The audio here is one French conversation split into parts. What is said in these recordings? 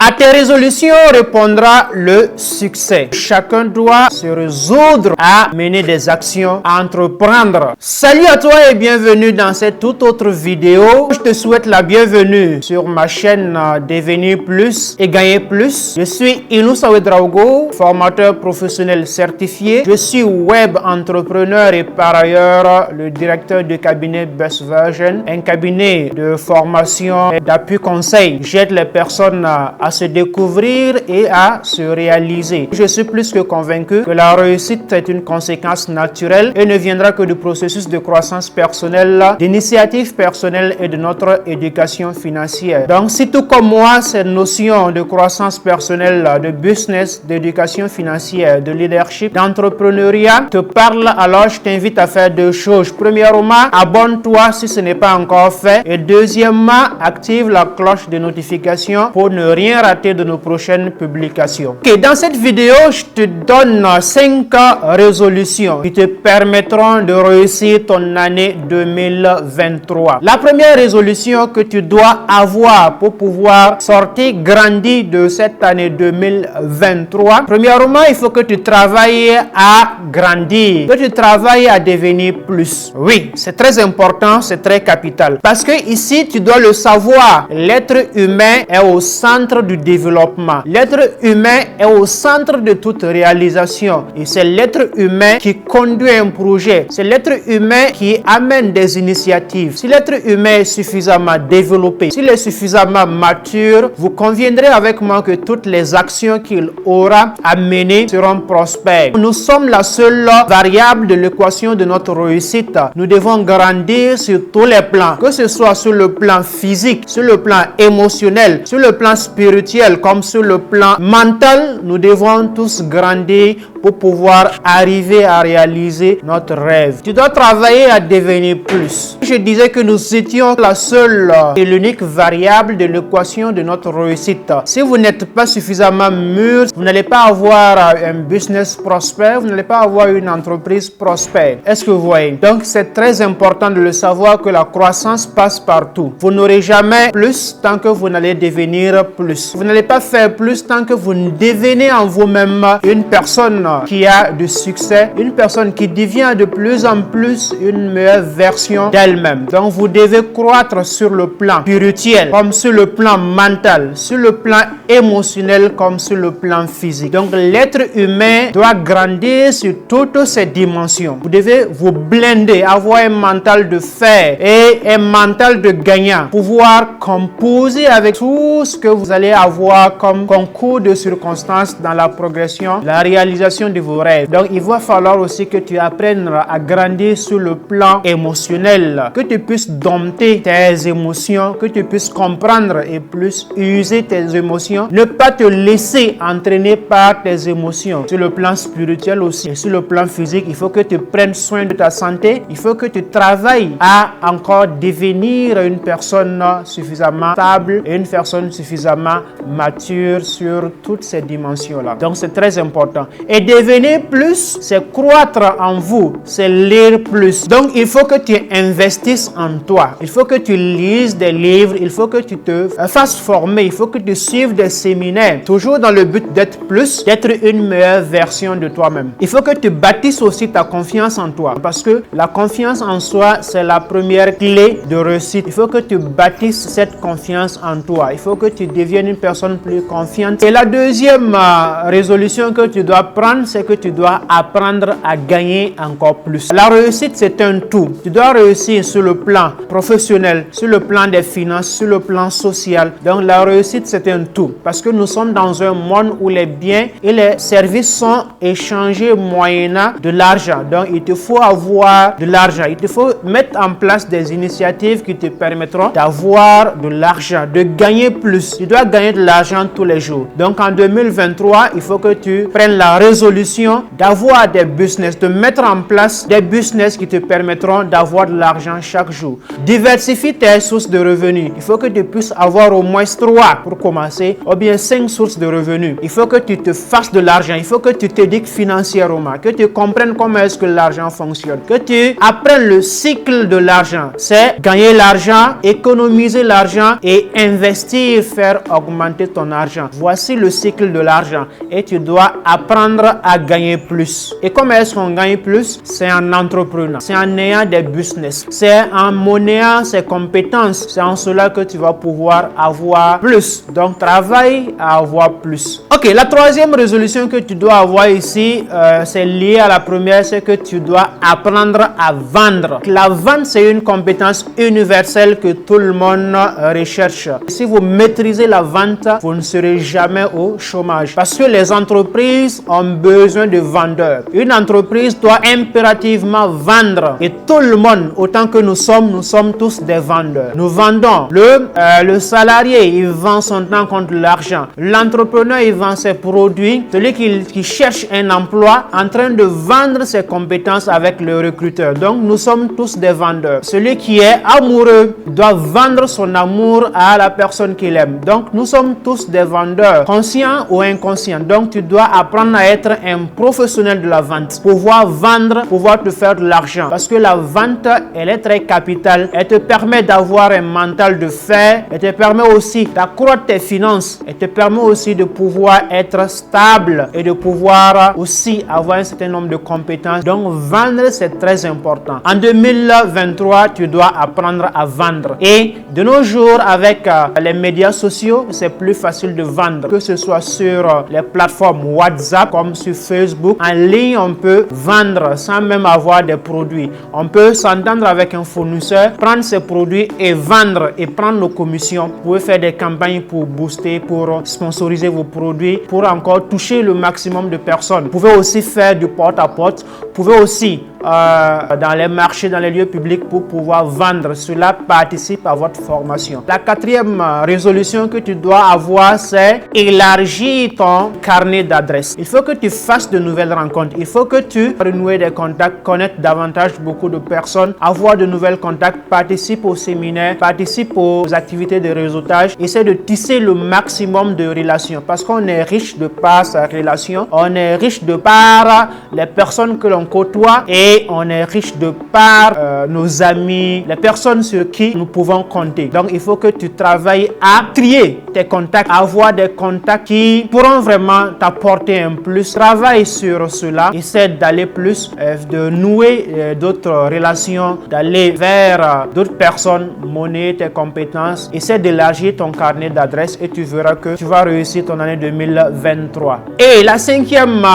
À tes résolutions répondra le succès. Chacun doit se résoudre à mener des actions, à entreprendre. Salut à toi et bienvenue dans cette toute autre vidéo. Je te souhaite la bienvenue sur ma chaîne Devenir Plus et Gagner Plus. Je suis Inoussa Ouedraogo, formateur professionnel certifié. Je suis web entrepreneur et par ailleurs le directeur du cabinet Best Version, un cabinet de formation et d'appui conseil. J'aide les personnes à se découvrir et à se réaliser. Je suis plus que convaincu que la réussite est une conséquence naturelle et ne viendra que du processus de croissance personnelle, d'initiative personnelle et de notre éducation financière. Donc si tout comme moi, cette notion de croissance personnelle, de business, d'éducation financière, de leadership, d'entrepreneuriat te parle, alors je t'invite à faire deux choses. Premièrement, abonne-toi si ce n'est pas encore fait. Et deuxièmement, active la cloche de notification pour ne rien rater de nos prochaines publications. Ok, dans cette vidéo, je te donne 5 résolutions qui te permettront de réussir ton année 2023. La première résolution que tu dois avoir pour pouvoir sortir grandi de cette année 2023, premièrement, il faut que tu travailles à grandir, que tu travailles à devenir plus. Oui, c'est très important, c'est très capital. Parce que ici, tu dois le savoir, l'être humain est au centre du développement. L'être humain est au centre de toute réalisation. Et c'est l'être humain qui conduit un projet. C'est l'être humain qui amène des initiatives. Si l'être humain est suffisamment développé, s'il est suffisamment mature, vous conviendrez avec moi que toutes les actions qu'il aura à mener seront prospères. Nous sommes la seule variable de l'équation de notre réussite. Nous devons grandir sur tous les plans, que ce soit sur le plan physique, sur le plan émotionnel, sur le plan spirituel, comme sur le plan mental. Nous devons tous grandir pour pouvoir arriver à réaliser notre rêve. Tu dois travailler à devenir plus. Je disais que nous étions la seule et l'unique variable de l'équation de notre réussite. Si vous n'êtes pas suffisamment mûr, vous n'allez pas avoir un business prospère, vous n'allez pas avoir une entreprise prospère. Est-ce que vous voyez? Donc c'est très important de le savoir que la croissance passe partout. Vous n'aurez jamais plus tant que vous n'allez devenir plus. Vous n'allez pas faire plus tant que vous ne devenez en vous-même une personne qui a du succès, une personne qui devient de plus en plus une meilleure version d'elle-même. Donc vous devez croître sur le plan spirituel, comme sur le plan mental, sur le plan émotionnel, comme sur le plan physique. Donc l'être humain doit grandir sur toutes ces dimensions. Vous devez vous blinder, avoir un mental de fer et un mental de gagnant, pouvoir composer avec tout ce que vous allez avoir comme concours de circonstances dans la progression, la réalisation de vos rêves. Donc il va falloir aussi que tu apprennes à grandir sur le plan émotionnel, que tu puisses dompter tes émotions, que tu puisses comprendre et plus user tes émotions, ne pas te laisser entraîner par tes émotions. Sur le plan spirituel aussi et sur le plan physique, il faut que tu prennes soin de ta santé, il faut que tu travailles à encore devenir une personne suffisamment stable et une personne suffisamment mature sur toutes ces dimensions-là. Donc c'est très important. Et devenir plus, c'est croître en vous, c'est lire plus. Donc il faut que tu investisses en toi. Il faut que tu lises des livres, il faut que tu te fasses former, il faut que tu suives des séminaires, toujours dans le but d'être plus, d'être une meilleure version de toi-même. Il faut que tu bâtisses aussi ta confiance en toi, parce que la confiance en soi, c'est la première clé de réussite. Il faut que tu bâtisses cette confiance en toi. Il faut que tu deviennes une personne plus confiante. Et la deuxième résolution que tu dois prendre, c'est que tu dois apprendre à gagner encore plus. La réussite, c'est un tout. Tu dois réussir sur le plan professionnel, sur le plan des finances, sur le plan social. Donc la réussite, c'est un tout. Parce que nous sommes dans un monde où les biens et les services sont échangés moyennant de l'argent. Donc il te faut avoir de l'argent. Il te faut mettre en place des initiatives qui te permettront d'avoir de l'argent, de gagner plus. Tu dois gagner de l'argent tous les jours. Donc en 2023, il faut que tu prennes la résolution d'avoir des business, de mettre en place des business qui te permettront d'avoir de l'argent chaque jour. Diversifie tes sources de revenus. Il faut que tu puisses avoir au moins 3 pour commencer, ou bien 5 sources de revenus. Il faut que tu te fasses de l'argent. Il faut que tu t'éduques financièrement, que tu comprennes comment est-ce que l'argent fonctionne, que tu apprennes le cycle de l'argent. C'est gagner l'argent, économiser l'argent et investir, faire augmenter augmenter ton argent. Voici le cycle de l'argent et tu dois apprendre à gagner plus. Et comment est-ce qu'on gagne plus? C'est en entreprenant, c'est en ayant des business, c'est en monnayant ses compétences. C'est en cela que tu vas pouvoir avoir plus. Donc, travaille à avoir plus. Ok, la troisième résolution que tu dois avoir ici, c'est lié à la première, c'est que tu dois apprendre à vendre. La vente, c'est une compétence universelle que tout le monde recherche. Si vous maîtrisez la vente, vous ne serez jamais au chômage. Parce que les entreprises ont besoin de vendeurs. Une entreprise doit impérativement vendre. Et tout le monde, autant que nous sommes tous des vendeurs. Nous vendons. Le salarié, il vend son temps contre l'argent. L'entrepreneur, il vend ses produits. Celui qui cherche un emploi, en train de vendre ses compétences avec le recruteur. Donc, nous sommes tous des vendeurs. Celui qui est amoureux doit vendre son amour à la personne qu'il aime. Donc, nous sommes tous des vendeurs, conscients ou inconscients. Donc, tu dois apprendre à être un professionnel de la vente. Pouvoir vendre, pouvoir te faire de l'argent. Parce que la vente, elle est très capitale. Elle te permet d'avoir un mental de fer. Elle te permet aussi d'accroître tes finances. Elle te permet aussi de pouvoir être stable et de pouvoir aussi avoir un certain nombre de compétences. Donc, vendre, c'est très important. En 2023, tu dois apprendre à vendre. Et de nos jours, avec les médias sociaux, c'est plus facile de vendre. Que ce soit sur les plateformes WhatsApp, comme sur Facebook. En ligne, on peut vendre sans même avoir des produits. On peut s'entendre avec un fournisseur, prendre ses produits et vendre et prendre nos commissions. Vous pouvez faire des campagnes pour booster, pour sponsoriser vos produits, pour encore toucher le maximum de personnes. Vous pouvez aussi faire du porte-à-porte. Vous pouvez aussi dans les marchés, dans les lieux publics pour pouvoir vendre. Cela participe à votre formation. La quatrième résolution que tu dois avoir, c'est élargir ton carnet d'adresses. Il faut que tu fasses de nouvelles rencontres. Il faut que tu renoues des contacts, connaître davantage beaucoup de personnes, avoir de nouvelles contacts, participe aux séminaires, participe aux activités de réseautage. Essaie de tisser le maximum de relations parce qu'on est riche de par sa relation, on est riche de par les personnes que l'on côtoie et on est riche de par nos amis, les personnes sur qui nous pouvons compter. Donc, il faut que tu travailles à trier tes contacts, avoir des contacts qui pourront vraiment t'apporter un plus. Travaille sur cela, essaie d'aller plus, de nouer d'autres relations, d'aller vers d'autres personnes, monnaie tes compétences. Essaie d'élargir ton carnet d'adresses et tu verras que tu vas réussir ton année 2023. Et la cinquième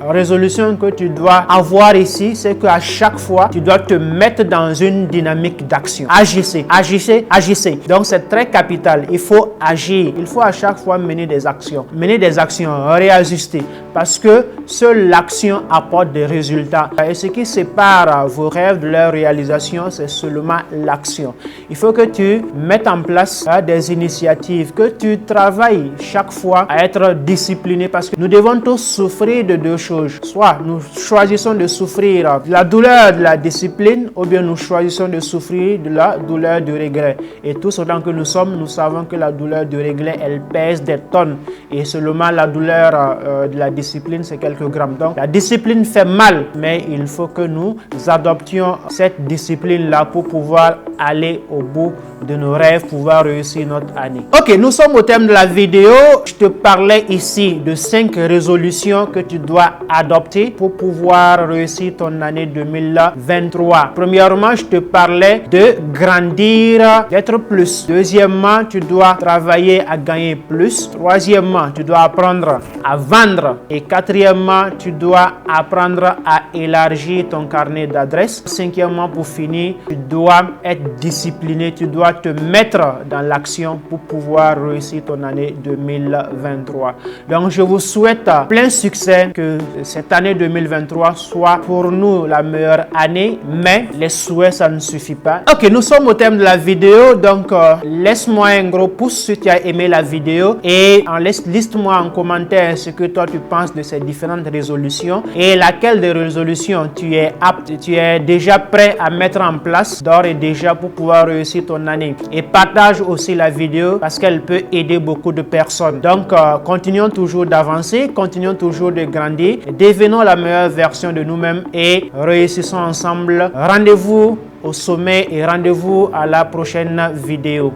résolution que tu dois avoir ici, c'est qu'à chaque fois, tu dois te mettre dans une dynamique d'action. Agissez, agissez, agissez. Donc, c'est très capital. Il faut agir. Il faut à chaque fois mener des actions. Mener des actions, réajuster. Parce que seule l'action apporte des résultats. Et ce qui sépare vos rêves de leur réalisation, c'est seulement l'action. Il faut que tu mettes en place des initiatives, que tu travailles chaque fois à être discipliné parce que nous devons tous souffrir de deux choses. Soit nous choisissons de souffrir de la douleur de la discipline ou bien nous choisissons de souffrir de la douleur du regret. Et tous autant que nous sommes, nous savons que la douleur du regret, elle pèse des tonnes. Et seulement la douleur de la discipline, c'est quelques grammes. Donc, la discipline fait mal, mais il faut que nous adoptions cette discipline-là pour pouvoir aller au bout de nos rêves, pouvoir réussir notre année. Ok, nous sommes au thème de la vidéo. Je te parlais ici de 5 résolutions que tu dois adopter pour pouvoir réussir ton année 2023. Premièrement, je te parlais de grandir, d'être plus. Deuxièmement, tu dois travailler à gagner plus. Troisièmement, tu dois apprendre à vendre. Et quatrièmement, tu dois apprendre à élargir ton carnet d'adresses. Cinquièmement, pour finir, tu dois être discipliné. Tu dois te mettre dans l'action pour pouvoir réussir ton année 2023. Donc, je vous souhaite plein succès, que cette année 2023 soit pour nous la meilleure année, mais les souhaits, ça ne suffit pas. Ok, nous sommes au thème de la vidéo, donc laisse-moi un gros pouce si tu as aimé la vidéo et liste-moi en commentaire ce que toi tu penses de ces différentes résolutions et laquelle des résolutions tu es apte, tu es déjà prêt à mettre en place d'ores et déjà pour pouvoir réussir ton année. Et partage aussi la vidéo parce qu'elle peut aider beaucoup de personnes. Donc, continuons toujours d'avancer, continuons toujours de grandir, devenons la meilleure version de nous-mêmes et réussissons ensemble. Rendez-vous au sommet et rendez-vous à la prochaine vidéo.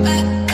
back.